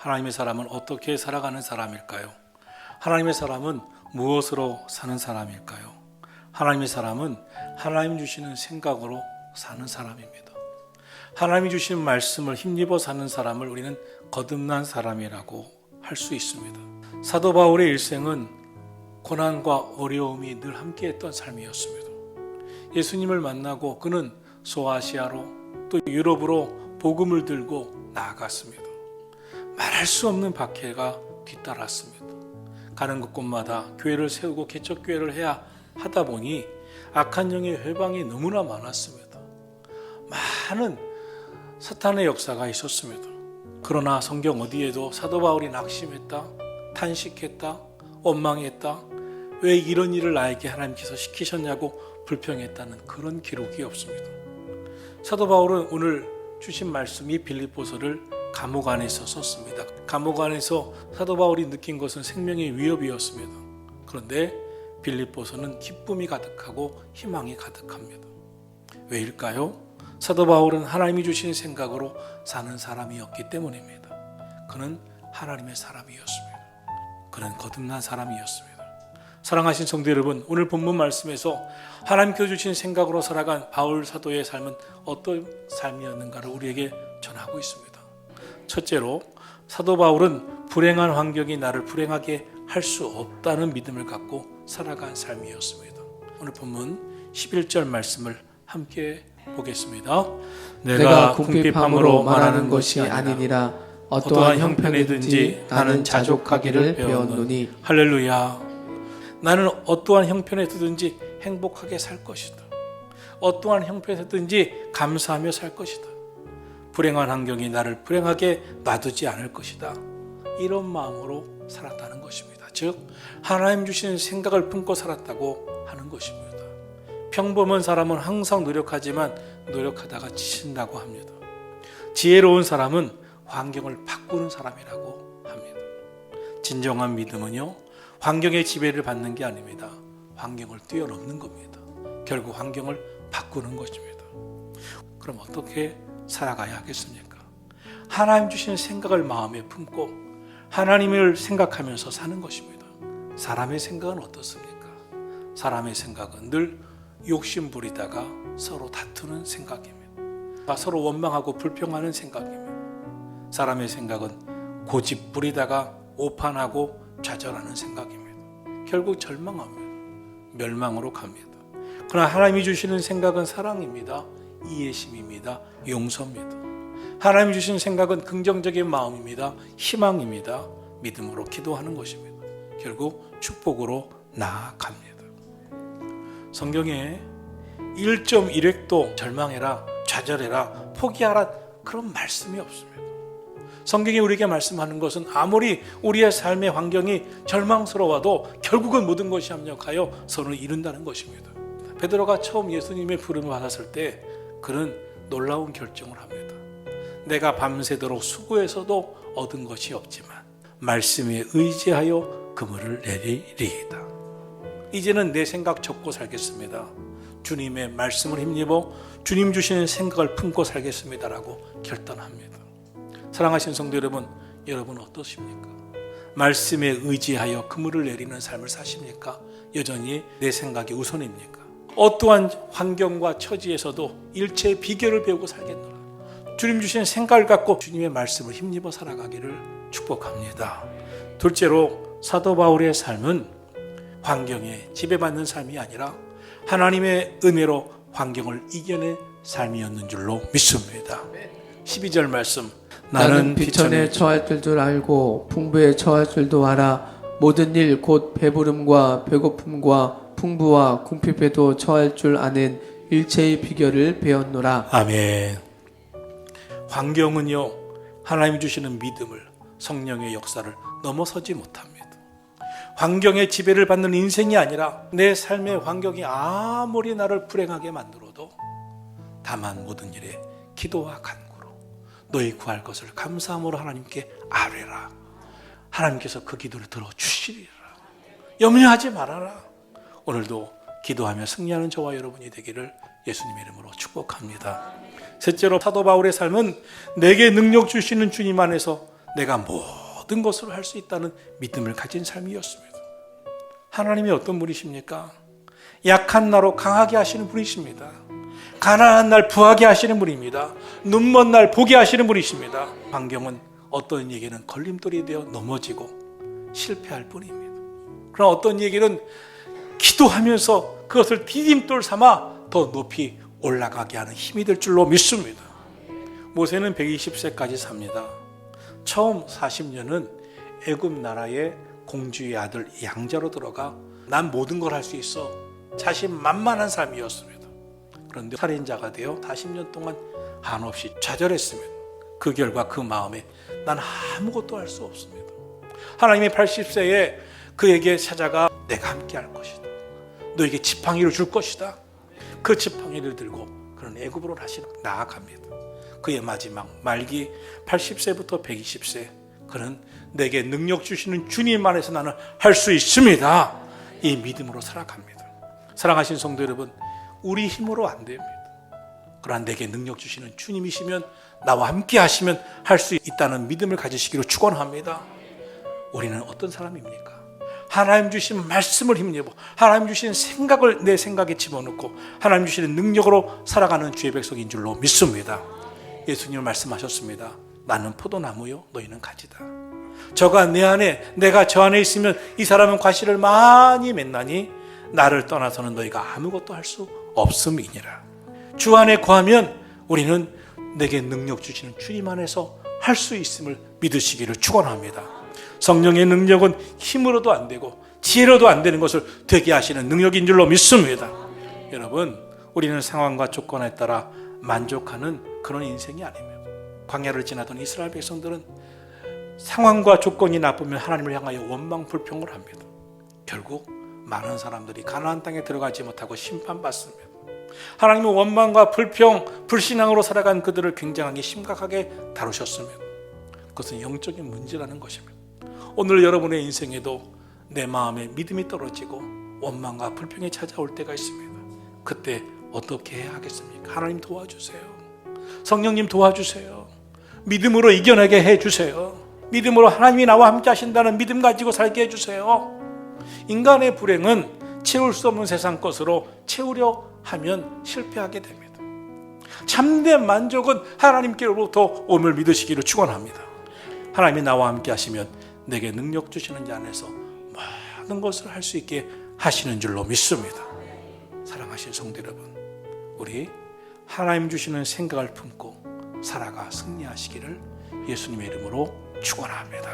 하나님의 사람은 어떻게 살아가는 사람일까요? 하나님의 사람은 무엇으로 사는 사람일까요? 하나님의 사람은 하나님 주시는 생각으로 사는 사람입니다. 하나님이 주신 말씀을 힘입어 사는 사람을 우리는 거듭난 사람이라고 할 수 있습니다. 사도 바울의 일생은 고난과 어려움이 늘 함께했던 삶이었습니다. 예수님을 만나고 그는 소아시아로 또 유럽으로 복음을 들고 나아갔습니다. 말할 수 없는 박해가 뒤따랐습니다. 가는 곳곳마다 교회를 세우고 개척교회를 해야 하다 보니 악한 영의 회방이 너무나 많았습니다. 많은 사탄의 역사가 있었습니다. 그러나 성경 어디에도 사도 바울이 낙심했다, 탄식했다, 원망했다, 왜 이런 일을 나에게 하나님께서 시키셨냐고 불평했다는 그런 기록이 없습니다. 사도 바울은 오늘 주신 말씀이 빌립보서를 감옥 안에서 썼습니다. 감옥 안에서 사도 바울이 느낀 것은 생명의 위협이었습니다. 그런데 빌립보서는 기쁨이 가득하고 희망이 가득합니다. 왜일까요? 사도 바울은 하나님이 주신 생각으로 사는 사람이었기 때문입니다. 그는 하나님의 사람이었습니다. 그는 거듭난 사람이었습니다. 사랑하신 성도 여러분, 오늘 본문 말씀에서 하나님께서 주신 생각으로 살아간 바울 사도의 삶은 어떤 삶이었는가를 우리에게 전하고 있습니다. 첫째로 사도 바울은 불행한 환경이 나를 불행하게 할 수 없다는 믿음을 갖고 살아간 삶이었습니다. 오늘 본문 11절 말씀을 함께 보겠습니다. 내가 궁핍함으로 말하는 것이 아니니라. 어떠한 형편이든지 나는 자족하기를 배웠노니. 할렐루야. 나는 어떠한 형편에서든지 행복하게 살 것이다. 어떠한 형편에서든지 감사하며 살 것이다. 불행한 환경이 나를 불행하게 놔두지 않을 것이다. 이런 마음으로 살았다는 것입니다. 즉 하나님 주신 생각을 품고 살았다고 하는 것입니다. 평범한 사람은 항상 노력하지만 노력하다가 지친다고 합니다. 지혜로운 사람은 환경을 바꾸는 사람이라고 합니다. 진정한 믿음은요, 환경의 지배를 받는 게 아닙니다. 환경을 뛰어넘는 겁니다. 결국 환경을 바꾸는 것입니다. 그럼 어떻게 살아가야 하겠습니까? 하나님 주신 생각을 마음에 품고 하나님을 생각하면서 사는 것입니다. 사람의 생각은 어떻습니까? 사람의 생각은 늘 욕심 부리다가 서로 다투는 생각입니다. 서로 원망하고 불평하는 생각입니다. 사람의 생각은 고집 부리다가 오판하고 좌절하는 생각입니다. 결국 절망합니다. 멸망으로 갑니다. 그러나 하나님이 주시는 생각은 사랑입니다. 이해심입니다. 용서입니다. 하나님이 주시는 생각은 긍정적인 마음입니다. 희망입니다. 믿음으로 기도하는 것입니다. 결국 축복으로 나아갑니다. 성경에 1.1획도 절망해라, 좌절해라, 포기하라 그런 말씀이 없습니다. 성경이 우리에게 말씀하는 것은 아무리 우리의 삶의 환경이 절망스러워도 결국은 모든 것이 합력하여 선을 이룬다는 것입니다. 베드로가 처음 예수님의 부름을 받았을 때 그는 놀라운 결정을 합니다. 내가 밤새도록 수고해서도 얻은 것이 없지만 말씀에 의지하여 그물을 내리리이다. 이제는 내 생각 접고 살겠습니다. 주님의 말씀을 힘입어 주님 주시는 생각을 품고 살겠습니다라고 결단합니다. 사랑하신 성도 여러분, 여러분 어떠십니까? 말씀에 의지하여 그물을 내리는 삶을 사십니까? 여전히 내 생각이 우선입니까? 어떠한 환경과 처지에서도 일체의 비결을 배우고 살겠노라. 주님 주신 생각을 갖고 주님의 말씀을 힘입어 살아가기를 축복합니다. 둘째로 사도 바울의 삶은 환경에 지배받는 삶이 아니라 하나님의 은혜로 환경을 이겨낸 삶이었는 줄로 믿습니다. 12절 말씀, 나는 비천에 처할 줄도 알고 풍부에 처할 줄도 알아. 모든 일 곧 배부름과 배고픔과 풍부와 궁핍에도 처할 줄 아는 일체의 비결을 배웠노라. 아멘. 환경은요, 하나님이 주시는 믿음을, 성령의 역사를 넘어서지 못합니다. 환경의 지배를 받는 인생이 아니라 내 삶의 환경이 아무리 나를 불행하게 만들어도 다만 모든 일에 기도와 간구로 너희 구할 것을 감사함으로 하나님께 아뢰라. 하나님께서 그 기도를 들어주시리라. 염려하지 말아라. 오늘도 기도하며 승리하는 저와 여러분이 되기를 예수님의 이름으로 축복합니다. 셋째로 사도 바울의 삶은 내게 능력 주시는 주님 안에서 내가 모든 것을 할 수 있다는 믿음을 가진 삶이었습니다. 하나님이 어떤 분이십니까? 약한 나로 강하게 하시는 분이십니다. 가난한 날 부하게 하시는 분입니다. 눈먼 날 보게 하시는 분이십니다. 환경은 어떤 얘기는 걸림돌이 되어 넘어지고 실패할 뿐입니다. 그러나 어떤 얘기는 기도하면서 그것을 디딤돌 삼아 더 높이 올라가게 하는 힘이 될 줄로 믿습니다. 모세는 120세까지 삽니다. 처음 40년은 애굽 나라의 공주의 아들 양자로 들어가 난 모든 걸 할 수 있어 자신만만한 삶이었습니다. 그런데 살인자가 되어 40년 동안 한없이 좌절했습니다. 그 결과 그 마음에 난 아무것도 할 수 없습니다. 하나님이 80세에 그에게 찾아가 내가 함께 할 것이다. 너에게 지팡이를 줄 것이다. 그 지팡이를 들고 그런 애굽으로 다시 나아갑니다. 그의 마지막 말기 80세부터 120세 그는 내게 능력 주시는 주님 안에서 나는 할 수 있습니다. 이 믿음으로 살아갑니다. 사랑하신 성도 여러분, 우리 힘으로 안 됩니다. 그러나 내게 능력 주시는 주님이시면 나와 함께 하시면 할 수 있다는 믿음을 가지시기로 축원합니다. 우리는 어떤 사람입니까? 하나님 주신 말씀을 힘입어 하나님 주신 생각을 내 생각에 집어넣고 하나님 주시는 능력으로 살아가는 주의 백성인 줄로 믿습니다. 예수님은 말씀하셨습니다. 나는 포도나무요 너희는 가지다. 저가 내 안에 내가 저 안에 있으면 이 사람은 과실을 많이 맺나니 나를 떠나서는 너희가 아무것도 할 수 없음이니라. 주 안에 거하면 우리는 내게 능력 주시는 주님 안에서 할 수 있음을 믿으시기를 축원합니다. 성령의 능력은 힘으로도 안 되고 지혜로도 안 되는 것을 되게 하시는 능력인 줄로 믿습니다. 여러분, 우리는 상황과 조건에 따라 만족하는 그런 인생이 아닙니다. 광야를 지나던 이스라엘 백성들은 상황과 조건이 나쁘면 하나님을 향하여 원망 불평을 합니다. 결국 많은 사람들이 가나안 땅에 들어가지 못하고 심판받습니다. 하나님은 원망과 불평, 불신앙으로 살아간 그들을 굉장히 심각하게 다루셨습니다. 그것은 영적인 문제라는 것입니다. 오늘 여러분의 인생에도 내 마음에 믿음이 떨어지고 원망과 불평이 찾아올 때가 있습니다. 그때 어떻게 해야 하겠습니까? 하나님 도와주세요. 성령님 도와주세요. 믿음으로 이겨내게 해주세요. 믿음으로 하나님이 나와 함께 하신다는 믿음 가지고 살게 해주세요. 인간의 불행은 채울 수 없는 세상 것으로 채우려 하면 실패하게 됩니다. 참된 만족은 하나님께로부터 옴을 믿으시기를 축원합니다. 하나님이 나와 함께 하시면 내게 능력 주시는 자 안에서 모든 것을 할 수 있게 하시는 줄로 믿습니다. 사랑하신 성도 여러분, 우리 하나님 주시는 생각을 품고 살아가 승리하시기를 예수님의 이름으로 축원합니다.